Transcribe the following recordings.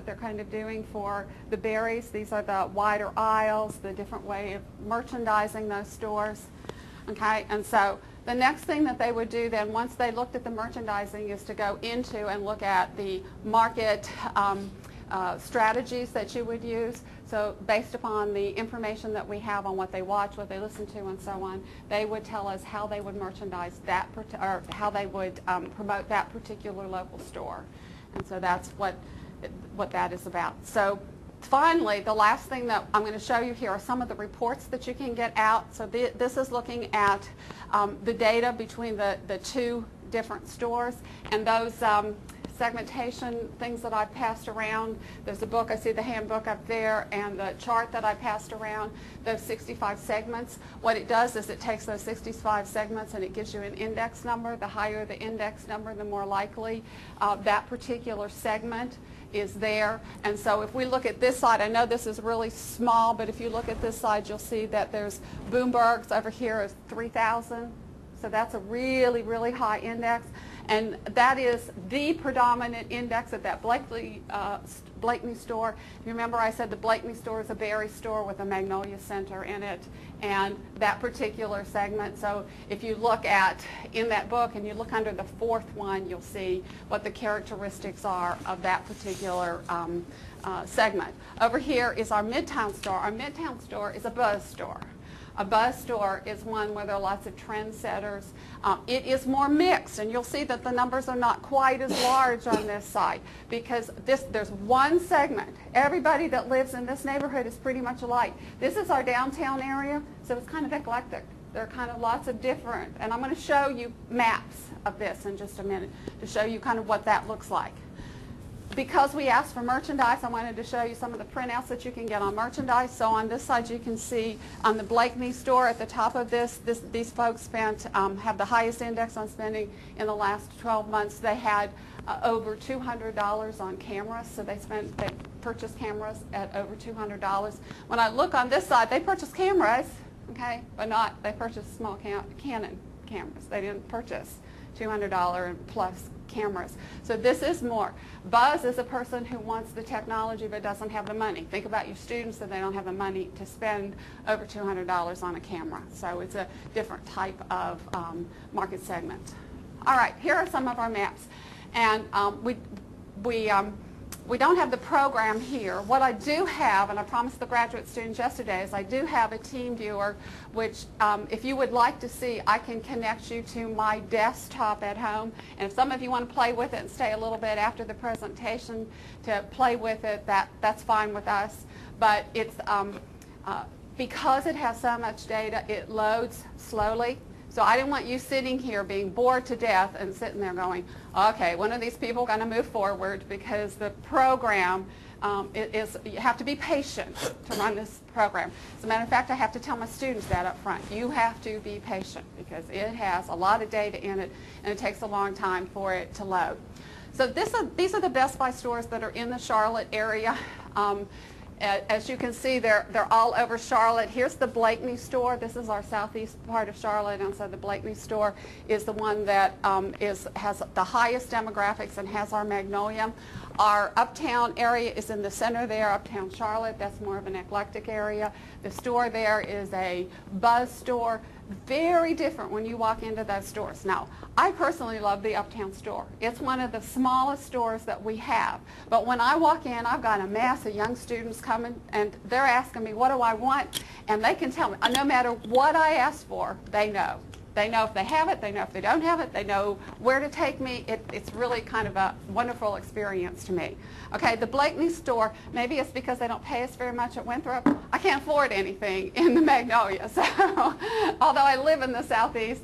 that they're kind of doing for the berries. These are the wider aisles, the different way of merchandising those stores. Okay, and so the next thing that they would do then, once they looked at the merchandising, is to go into and look at the market strategies that you would use. So based upon the information that we have on what they watch, what they listen to, and so on, they would tell us how they would merchandise that, or how they would promote that particular local store. And so that's what that is about. So finally, the last thing that I'm going to show you here are some of the reports that you can get out. So this is looking at the data between the two different stores, and those segmentation things that I passed around. There's a book, I see the handbook up there, and the chart that I passed around, those 65 segments. What it does is it takes those 65 segments and it gives you an index number. The higher the index number, the more likely that particular segment is there. And so if we look at this side, I know this is really small, but if you look at this side, you'll see that there's Bloomberg's over here is 3,000. So that's a really, really high index. And that is the predominant index at that Blakeney store. You remember I said the Blakeney store is a berry store with a Magnolia Center in it, and that particular segment. So if you look at in that book and you look under the fourth one, you'll see what the characteristics are of that particular segment. Over here is our Midtown store. Our Midtown store is a buzz store. A buzz store is one where there are lots of trendsetters. It is more mixed, and you'll see that the numbers are not quite as large on this side because there's one segment. Everybody that lives in this neighborhood is pretty much alike. This is our downtown area, so it's kind of eclectic. There are kind of lots of different, and I'm going to show you maps of this in just a minute to show you kind of what that looks like. Because we asked for merchandise, I wanted to show you some of the printouts that you can get on merchandise. So on this side you can see on the Blakeney store at the top of these folks have the highest index on spending in the last 12 months. They had over $200 on cameras, so they purchased cameras at over $200. When I look on this side, they purchased cameras, okay, but they purchased small Canon cameras. They didn't purchase $200 and plus cameras. So this is more. Buzz is a person who wants the technology but doesn't have the money. Think about your students that they don't have the money to spend over $200 on a camera. So it's a different type of market segment. All right, here are some of our maps. And we don't have the program here. What I do have, and I promised the graduate students yesterday, is I do have a team viewer, which if you would like to see, I can connect you to my desktop at home. And if some of you want to play with it and stay a little bit after the presentation to play with it, that's fine with us. But it's because it has so much data, it loads slowly. So I didn't want you sitting here being bored to death and sitting there going, okay, when are these people going to move forward? Because the program, you have to be patient to run this program. As a matter of fact, I have to tell my students that up front. You have to be patient because it has a lot of data in it and it takes a long time for it to load. So these are the Best Buy stores that are in the Charlotte area. As you can see, they're all over Charlotte. Here's the Blakeney store. This is our southeast part of Charlotte, and so the Blakeney store is the one that has the highest demographics and has our Magnolia. Our uptown area is in the center there, uptown Charlotte. That's more of an eclectic area. The store there is a buzz store. Very different when you walk into those stores. Now, I personally love the uptown store. It's one of the smallest stores that we have. But when I walk in, I've got a mass of young students coming, and they're asking me, what do I want? And they can tell me, no matter what I ask for, they know. They know if they have it, they know if they don't have it, they know where to take me. It's really kind of a wonderful experience to me. Okay, the Blakeney store, maybe it's because they don't pay us very much at Winthrop. I can't afford anything in the Magnolia. So although I live in the southeast,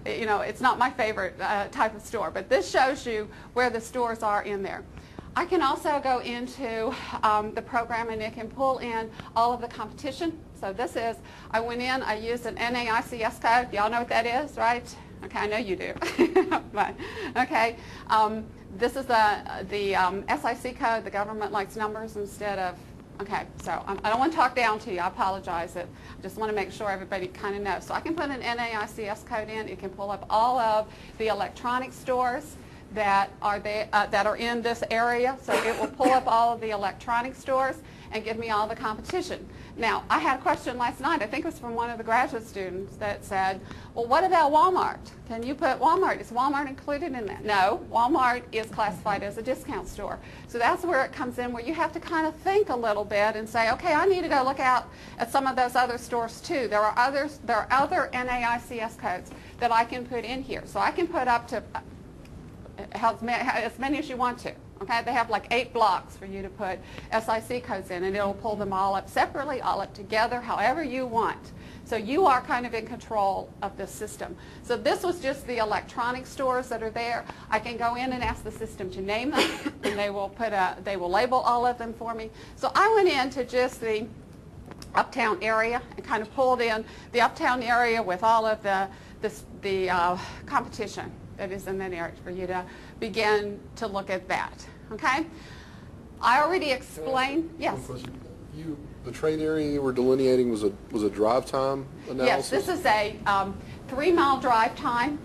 it's not my favorite type of store. But this shows you where the stores are in there. I can also go into the program and it can pull in all of the competition. So this is, I went in, I used an NAICS code. Y'all know what that is, right? Okay, I know you do. But, okay, this is the SIC code. The government likes numbers instead of, okay, so I don't want to talk down to you. I apologize. I just want to make sure everybody kind of knows. So I can put an NAICS code in. It can pull up all of the electronic stores. that are there, that are in this area. So it will pull up all of the electronic stores and give me all the competition. Now, I had a question last night, I think it was from one of the graduate students, that said, well, what about Walmart? Can you put Walmart? Is Walmart included in that? No, Walmart is classified as a discount store. So that's where it comes in, where you have to kind of think a little bit and say, okay, I need to go look out at some of those other stores too. There are other NAICS codes that I can put in here. So I can put up to as many as you want to. Okay, they have like 8 blocks for you to put SIC codes in, and it'll pull them all up separately, all up together, however you want. So you are kind of in control of this system. So this was just the electronic stores that are there. I can go in and ask the system to name them, and they will label all of them for me. So I went into just the uptown area and kind of pulled in the uptown area with all of the competition that is in that area for you to begin to look at that. Okay? I already explained. Yes. The trade area you were delineating was a drive time analysis? Yes, this is a 3-mile drive time.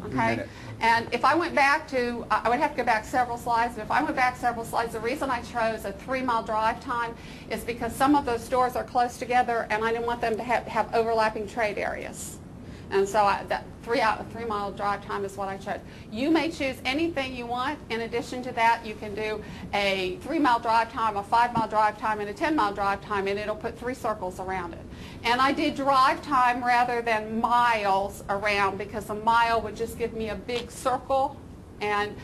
Okay? And if I went back to, I would have to go back several slides, but if I went back several slides, the reason I chose a 3-mile drive time is because some of those stores are close together and I didn't want them to have overlapping trade areas. And so that 3-mile drive time is what I chose. You may choose anything you want. In addition to that, you can do a 3-mile drive time, a 5-mile drive time, and a 10-mile drive time, and it'll put 3 circles around it. And I did drive time rather than miles around, because a mile would just give me a big circle. And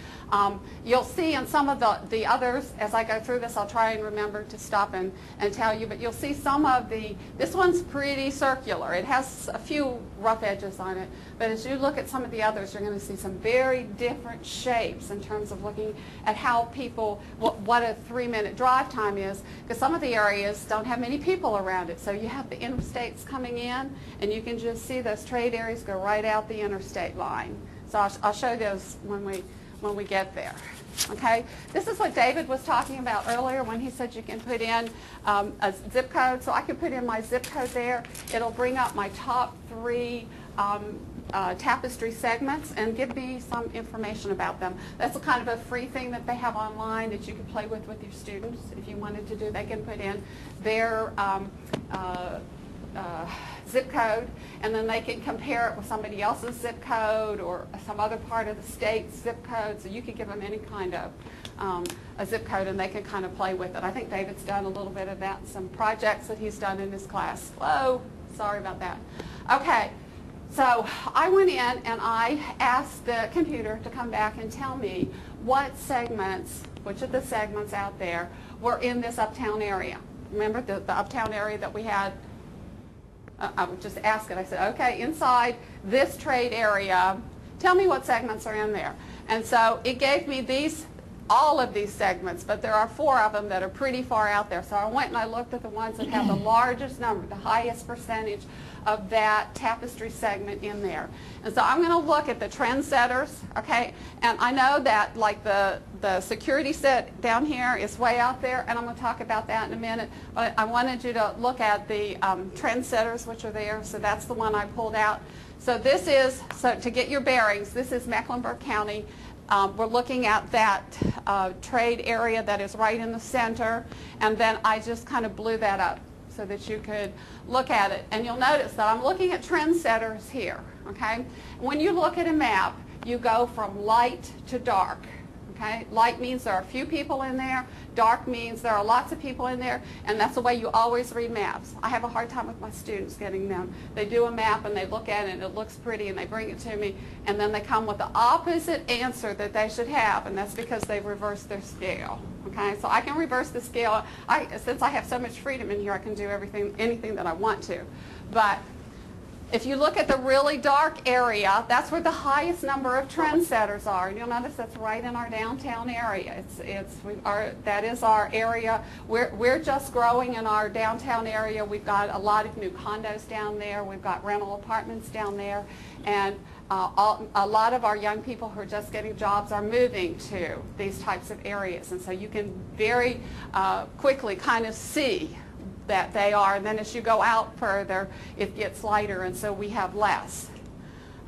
you'll see in some of the others, as I go through this, I'll try and remember to stop and tell you, but you'll see some of this one's pretty circular. It has a few rough edges on it, but as you look at some of the others, you're going to see some very different shapes in terms of looking at how people, what a 3-minute drive time is, because some of the areas don't have many people around it. So you have the interstates coming in, and you can just see those trade areas go right out the interstate line. So I'll show those when we get there. Okay, this is what David was talking about earlier when he said you can put in a zip code. So I can put in my zip code there. It'll bring up my top 3 tapestry segments and give me some information about them. That's a kind of a free thing that they have online that you can play with your students if you wanted to do. They can put in their zip code, and then they can compare it with somebody else's zip code or some other part of the state's zip code. So you can give them any kind of a zip code, and they can kind of play with it. I think David's done a little bit of that in some projects that he's done in his class. Whoa, sorry about that. Okay, so I went in and I asked the computer to come back and tell me what segments, which of the segments out there were in this uptown area. Remember the uptown area that we had? I would just ask it. I said, okay, inside this trade area, tell me what segments are in there. And so it gave me all of these segments, but there are 4 of them that are pretty far out there. So I went and I looked at the ones that have the largest number, the highest percentage of that tapestry segment in there. And so I'm going to look at the trendsetters, okay? And I know that like the security set down here is way out there, and I'm going to talk about that in a minute. But I wanted you to look at the trendsetters, which are there. So that's the one I pulled out. So this is, so to get your bearings, this is Mecklenburg County. We're looking at that trade area that is right in the center, and then I just kind of blew that up so that you could look at it. And you'll notice that I'm looking at trendsetters here, okay? When you look at a map, you go from light to dark, okay? Light means there are a few people in there. Dark means there are lots of people in there, and that's the way you always read maps. I have a hard time with my students getting them. They do a map and they look at it and it looks pretty and they bring it to me, and then they come with the opposite answer that they should have, and that's because they've reversed their scale. Okay, so I can reverse the scale. Since I have so much freedom in here, I can do anything that I want to. But if you look at the really dark area, that's where the highest number of trendsetters are. And you'll notice that's right in our downtown area. That is our area. We're just growing in our downtown area. We've got a lot of new condos down there. We've got rental apartments down there. And a lot of our young people who are just getting jobs are moving to these types of areas. And so you can very quickly kind of see that they are, and then as you go out further, it gets lighter, and so we have less.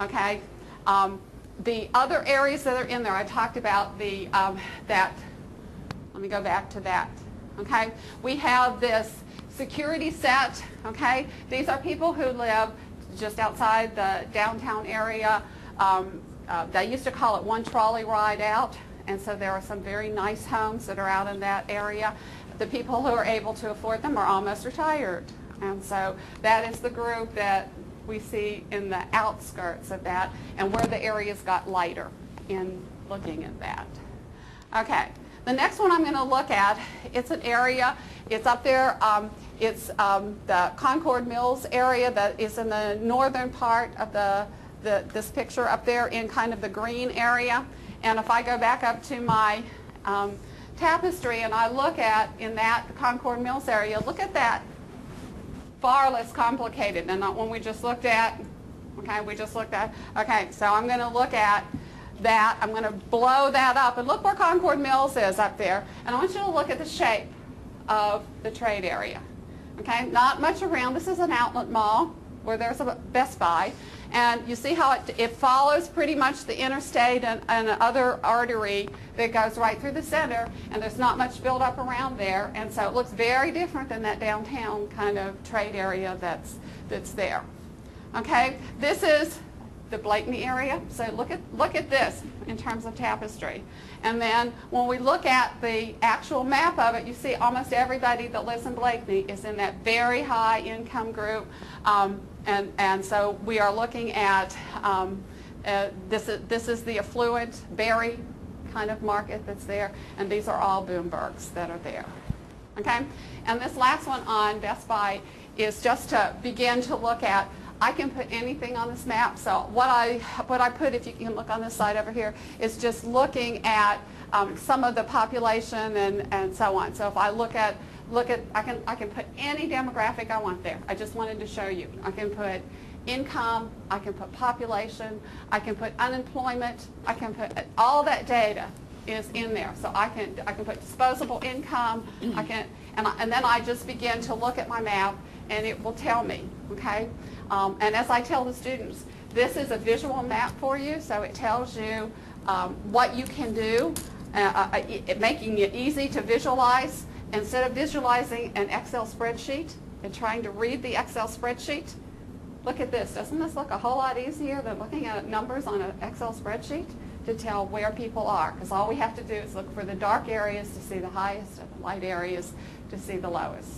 Okay? The other areas that are in there, I talked about the, let me go back to that, okay? We have this security set, okay? These are people who live just outside the downtown area. They used to call it one trolley ride out, and so there are some very nice homes that are out in that area. The people who are able to afford them are almost retired, and so that is the group that we see in the outskirts of that, and where the areas got lighter in looking at that. Okay, the next one I'm going to look at, it's an area, it's up there, it's the Concord Mills area that is in the northern part of this picture up there in kind of the green area. And if I go back up to my tapestry and I look at, in that Concord Mills area, look at that, far less complicated than that one we just looked at. Okay, we just looked at. Okay, so I'm going to look at that. I'm going to blow that up and look where Concord Mills is up there. And I want you to look at the shape of the trade area. Okay, not much around. This is an outlet mall where there's a Best Buy. And you see how it follows pretty much the interstate and other artery that goes right through the center, and there's not much built up around there, and so it looks very different than that downtown kind of trade area that's there. Okay, this is the Blakeney area, so look at this in terms of tapestry. And then when we look at the actual map of it, you see almost everybody that lives in Blakeney is in that very high income group. And so we are looking at, this is the affluent Barry kind of market that's there, and these are all Bloombergs that are there. Okay? And this last one on Best Buy is just to begin to look at, I can put anything on this map. So what I put, if you can look on this side over here, is just looking at some of the population and so on. So if I look at, I can put any demographic I want there. I just wanted to show you. I can put income, I can put population, I can put unemployment, I can put, all that data is in there. So I can put disposable income, and then I just begin to look at my map, and it will tell me, okay? And as I tell the students, this is a visual map for you, so it tells you what you can do, making it easy to visualize. Instead of visualizing an Excel spreadsheet and trying to read the Excel spreadsheet, look at this. Doesn't this look a whole lot easier than looking at numbers on an Excel spreadsheet to tell where people are? Because all we have to do is look for the dark areas to see the highest and the light areas to see the lowest.